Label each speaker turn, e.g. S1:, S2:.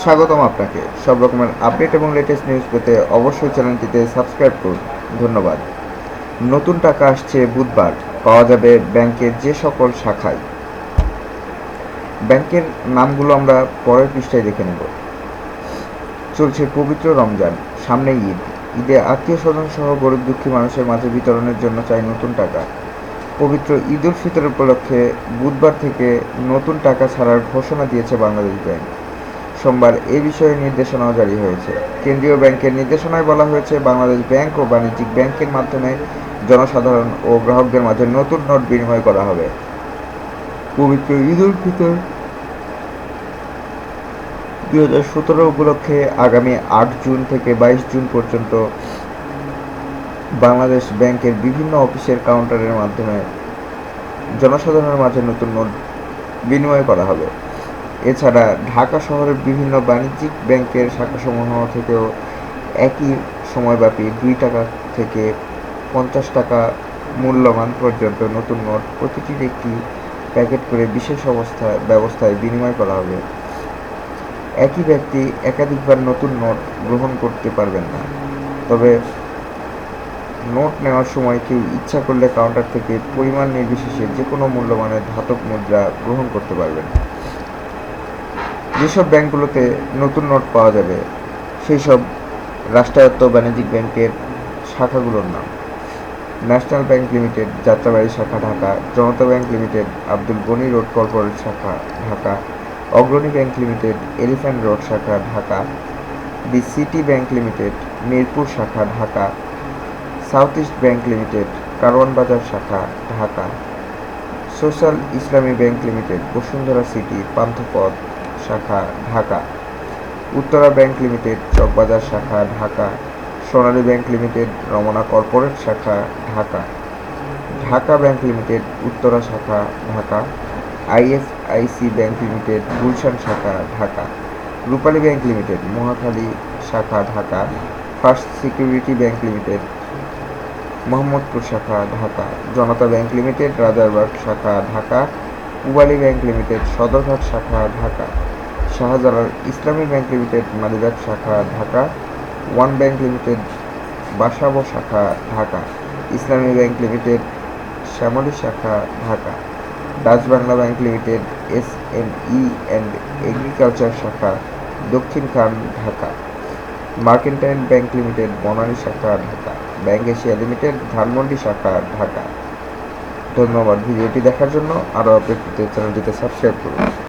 S1: স্বাগতম আপনাকে। সব রকমের আপডেট এবং লেটেস্ট নিউজ পেতে অবশ্যই চ্যানেলটিতে সাবস্ক্রাইব করুন। ধন্যবাদ। নতুন টাকা আসছে বুধবার, পাওয়া যাবে ব্যাংকের যে সকল শাখায়। ব্যাংকের নামগুলো আমরা পরের পৃষ্ঠায় দেখে নেব। চলছে পবিত্র রমজান, সামনে ঈদ। ঈদে আত্মীয় স্বজন সহ গরিব দুঃখী মানুষের মাঝে বিতরণের জন্য চাই নতুন টাকা। পবিত্র ঈদ উল ফিতর উপলক্ষে বুধবার থেকে নতুন টাকা ছাড়ার ঘোষণা দিয়েছে বাংলাদেশ ব্যাংক। সোমবার এ বিষয়ে নির্দেশনাও জারি হয়েছে। কেন্দ্রীয় ব্যাংকের নির্দেশনায় বলা হয়েছে, বাংলাদেশ ব্যাংক ও বাণিজ্যিক ব্যাংকের মাধ্যমে জনসাধারণ ও গ্রাহকদের মাঝে নতুন নোট বিনিময় করা হবে। পবিত্র ঈদ উল ফিতর 2017 উপলক্ষে আগামী 8 জুন থেকে 22 জুন পর্যন্ত বাংলাদেশ ব্যাংকের বিভিন্ন অফিসের কাউন্টারের মাধ্যমে জনসাধারণের মাঝে নতুন নোট বিনিময় করা হবে। এছাড়া ঢাকা শহরের বিভিন্ন বাণিজ্যিক ব্যাংকের শাখাসমূহ থেকেও একই সময়ব্যাপী 2 টাকা থেকে 50 টাকা মূল্যমান পর্যন্ত নতুন নোট প্রতিটির একটি প্যাকেট করে বিশেষ ব্যবস্থায় বিনিময় করা হবে। একই ব্যক্তি একাধিকবার নতুন নোট গ্রহণ করতে পারবেন না, তবে নোট নেওয়ার সময় কেউ ইচ্ছা করলে কাউন্টার থেকে পরিমাণ নির্বিশেষে যে কোনো মূল্যমানের ধাতব মুদ্রা গ্রহণ করতে পারবেন। যেসব ব্যাংকগুলোতে নতুন নোট পাওয়া যাবে সেই সব রাষ্ট্রায়ত্ত বাণিজ্যিক ব্যাংকের শাখাগুলোর নাম: ন্যাশনাল ব্যাংক লিমিটেড, যাত্রাবাড়ী শাখা Dhaka; Janata bank limited, Abdul Gani road corporate শাখা Dhaka; Agrani bank limited, elephant road শাখা Dhaka; the city bank limited, Mirpur শাখা Dhaka; south east bank limited, Karwan Bazar শাখা Dhaka; social Islami bank limited, Bashundhara city, Panthapath শাখা ঢাকা; উত্তরা ব্যাংক লিমিটেড, চকবাজার শাখা Dhaka; Sonali bank limited, Ramna corporate শাখা ঢাকা; ঢাকা ব্যাংক লিমিটেড, উত্তরা শাখা Dhaka; IFIC bank limited, Gulshan শাখা ঢাকা; রূপালী ব্যাংক লিমিটেড, মহাখালী শাখা Dhaka; first security bank limited, Mohammadpur শাখা ঢাকা; জনতা ব্যাংক লিমিটেড, রাজারবাগ শাখা ঢাকা; পূবালী ব্যাংক লিমিটেড, সদরঘাট শাখা ঢাকা; শাহজালাল ইসলামী ব্যাংক লিমিটেড, মালিবাগ শাখা Dhaka; one bank limited, Basabo শাখা ঢাকা; ইসলামী ব্যাংক লিমিটেড, শ্যামলী শাখা Dhaka; Dutch Bangla bank limited, SME and agriculture শাখা Dakshin Khan Dhaka; mercantile bank limited, Banani শাখা Dhaka; bank Asia limited, Dhanmondi শাখা ঢাকা। ধন্যবাদ ভিডিওটি দেখার জন্য। আরও আপডেট পেতে চ্যানেলটিতে সাবস্ক্রাইব করুন।